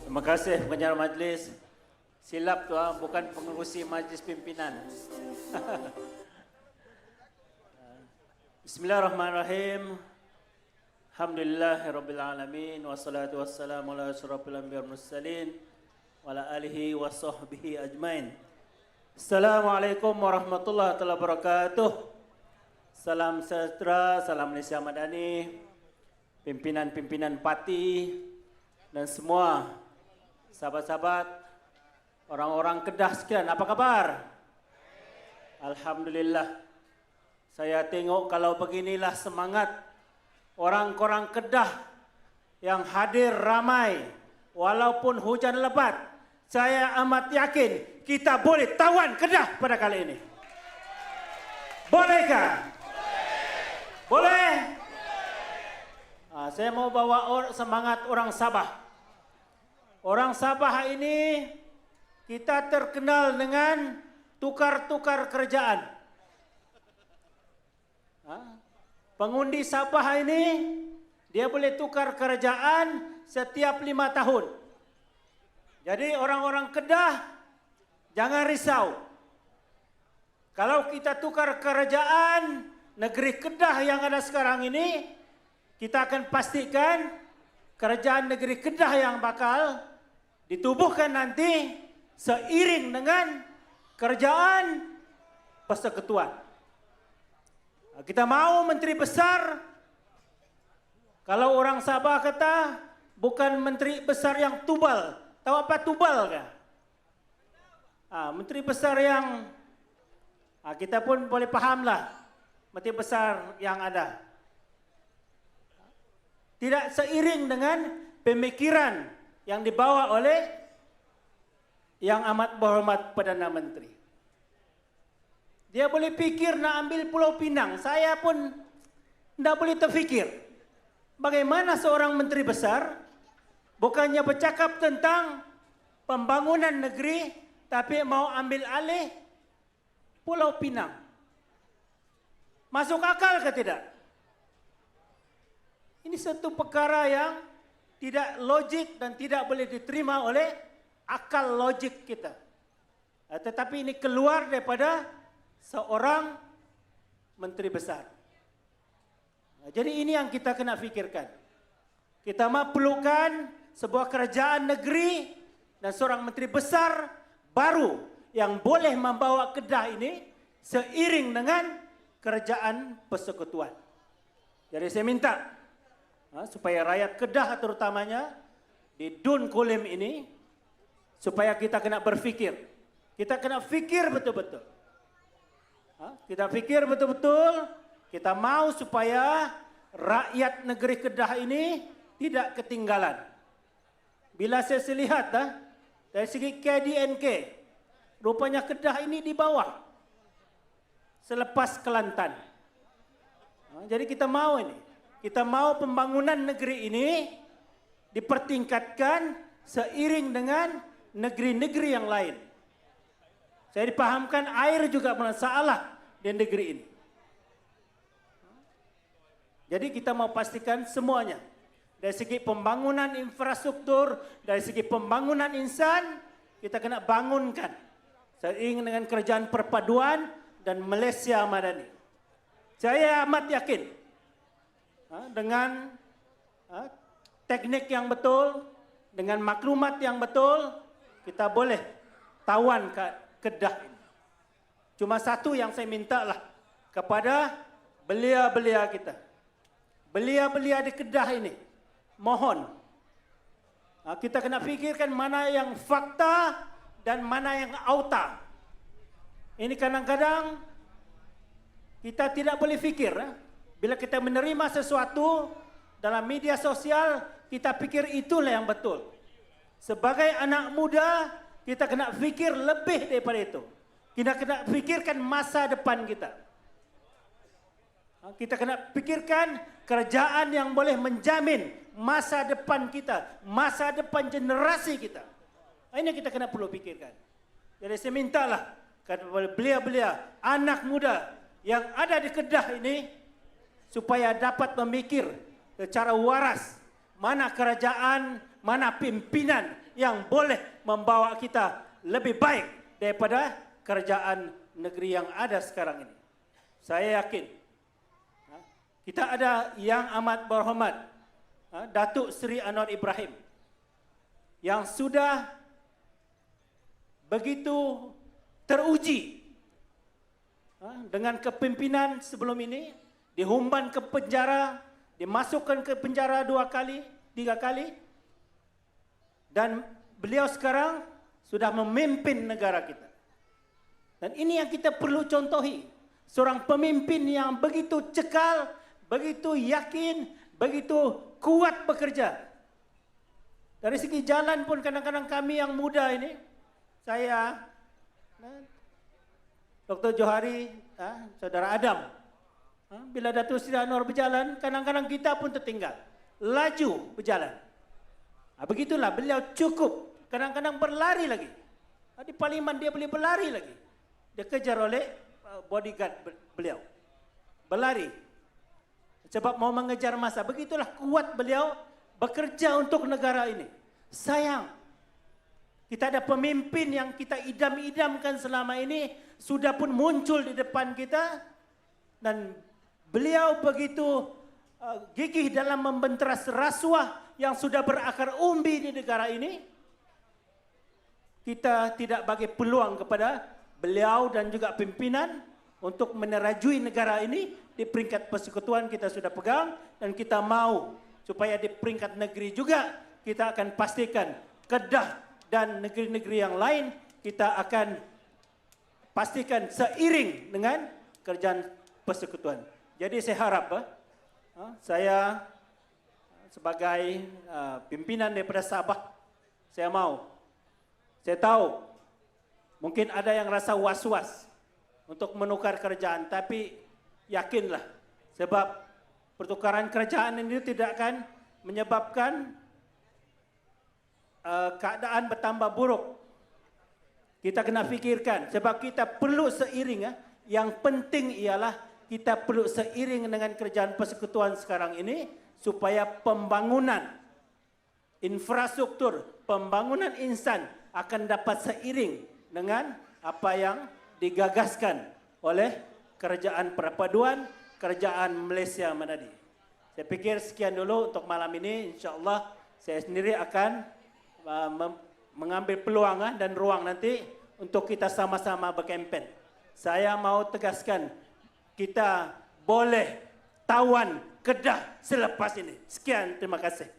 Terima kasih pengajar majlis. Silap tu bukan pengerusi majlis pimpinan. Bismillahirrahmanirrahim. Alhamdulillahirabbil alamin wassalatu wassalamu ala asyrafil anbiya'i wal mursalin wa ala alihi wa sahbihi ajmain. Assalamualaikum warahmatullahi wabarakatuh. Salam sejahtera, salam Malaysia Madani, pimpinan-pimpinan parti dan semua sahabat-sahabat, orang-orang Kedah sekalian, apa kabar? Alhamdulillah. Saya tengok kalau beginilah semangat orang-orang Kedah yang hadir ramai walaupun hujan lebat. Saya amat yakin kita boleh tawan Kedah pada kali ini. Bolehkah? Boleh? Saya mau bawa semangat orang Sabah. Orang Sabah ini kita terkenal dengan tukar-tukar kerjaan. Pengundi Sabah ini dia boleh tukar kerjaan setiap 5 tahun. Jadi orang-orang Kedah jangan risau. Kalau kita tukar kerjaan negeri Kedah yang ada sekarang ini, kita akan pastikan kerajaan negeri Kedah yang bakal ditubuhkan nanti seiring dengan kerajaan persekutuan. Kita mau menteri besar, kalau orang Sabah kata bukan menteri besar yang tubal. Tahu apa tubal kan? Menteri besar yang kita pun boleh pahamlah menteri besar yang ada. Tidak seiring dengan pemikiran yang dibawa oleh yang amat berhormat Perdana Menteri. Dia boleh fikir nak ambil Pulau Pinang. Saya pun tidak boleh terfikir. Bagaimana seorang menteri besar bukannya bercakap tentang pembangunan negeri, tapi mau ambil alih Pulau Pinang. Masuk akal ke tidak? Ini satu perkara yang tidak logik dan tidak boleh diterima oleh akal logik kita. Tetapi ini keluar daripada seorang menteri besar. Jadi ini yang kita kena fikirkan. Kita perlukan sebuah kerajaan negeri dan seorang menteri besar baru yang boleh membawa Kedah ini seiring dengan kerajaan persekutuan. Jadi saya minta supaya rakyat Kedah terutamanya di Dun Kulim ini, supaya kita kena berfikir. Kita kena fikir betul-betul. Kita fikir betul-betul, kita mau supaya rakyat negeri Kedah ini tidak ketinggalan. Bila saya lihat dari segi KDNK, rupanya Kedah ini di bawah selepas Kelantan. Jadi kita mau ini. Kita mau pembangunan negeri ini dipertingkatkan seiring dengan negeri-negeri yang lain. Saya dipahamkan air juga masalah di negeri ini. Jadi kita mau pastikan semuanya. Dari segi pembangunan infrastruktur, dari segi pembangunan insan, kita kena bangunkan. Seiring dengan kerajaan perpaduan dan Malaysia Madani. Saya amat yakin dengan teknik yang betul, dengan maklumat yang betul, kita boleh tawan Kedah ini. Cuma satu yang saya minta lah kepada belia-belia kita. Belia-belia di Kedah ini, mohon. Kita kena fikirkan mana yang fakta dan mana yang auta. Ini kadang-kadang kita tidak boleh fikir. Bila kita menerima sesuatu dalam media sosial, kita pikir itulah yang betul. Sebagai anak muda, kita kena fikir lebih daripada itu. Kita kena fikirkan masa depan kita. Kita kena fikirkan kerajaan yang boleh menjamin masa depan kita, masa depan generasi kita. Ini kita kena perlu fikirkan. Jadi saya mintalah kepada belia-belia, anak muda yang ada di Kedah ini, supaya dapat memikir secara waras mana kerajaan, mana pimpinan yang boleh membawa kita lebih baik daripada kerajaan negeri yang ada sekarang ini. Saya yakin kita ada Yang Amat Berhormat Datuk Seri Anwar Ibrahim yang sudah begitu teruji dengan kepimpinan sebelum ini, dihumban ke penjara, dimasukkan ke penjara 2 kali, 3 kali, dan beliau sekarang sudah memimpin negara kita. Dan ini yang kita perlu contohi, seorang pemimpin yang begitu cekal, begitu yakin, begitu kuat bekerja. Dari segi jalan pun kadang-kadang kami yang muda ini, saya, Dr. Johari, Saudara Adam, bila Datuk Seri Anwar berjalan, kadang-kadang kita pun tertinggal, laju berjalan. Begitulah beliau cukup, kadang-kadang berlari lagi. Di parlimen dia boleh berlari lagi. Dia kejar oleh bodyguard beliau. Berlari. Sebab mau mengejar masa. Begitulah kuat beliau bekerja untuk negara ini. Sayang, kita ada pemimpin yang kita idam-idamkan selama ini, sudah pun muncul di depan kita, dan beliau begitu gigih dalam membenteras rasuah yang sudah berakar umbi di negara ini. Kita tidak bagi peluang kepada beliau dan juga pimpinan untuk menerajui negara ini. Di peringkat persekutuan kita sudah pegang, dan kita mau supaya di peringkat negeri juga kita akan pastikan Kedah dan negeri-negeri yang lain kita akan pastikan seiring dengan kerjaan persekutuan. Jadi saya harap saya sebagai pimpinan daripada Sabah, saya tahu mungkin ada yang rasa was-was untuk menukar kerajaan, tapi yakinlah, sebab pertukaran kerajaan ini tidak akan menyebabkan keadaan bertambah buruk. Kita kena fikirkan, sebab kita perlu seiring. Yang penting ialah kita perlu seiring dengan kerajaan persekutuan sekarang ini, supaya pembangunan infrastruktur, pembangunan insan akan dapat seiring dengan apa yang digagaskan oleh Kerajaan Perpaduan, Kerajaan Malaysia Menadi. Saya pikir sekian dulu untuk malam ini. InsyaAllah saya sendiri akan mengambil peluang dan ruang nanti untuk kita sama-sama berkempen. Saya mau tegaskan, kita boleh tawan Kedah selepas ini. Sekian, terima kasih.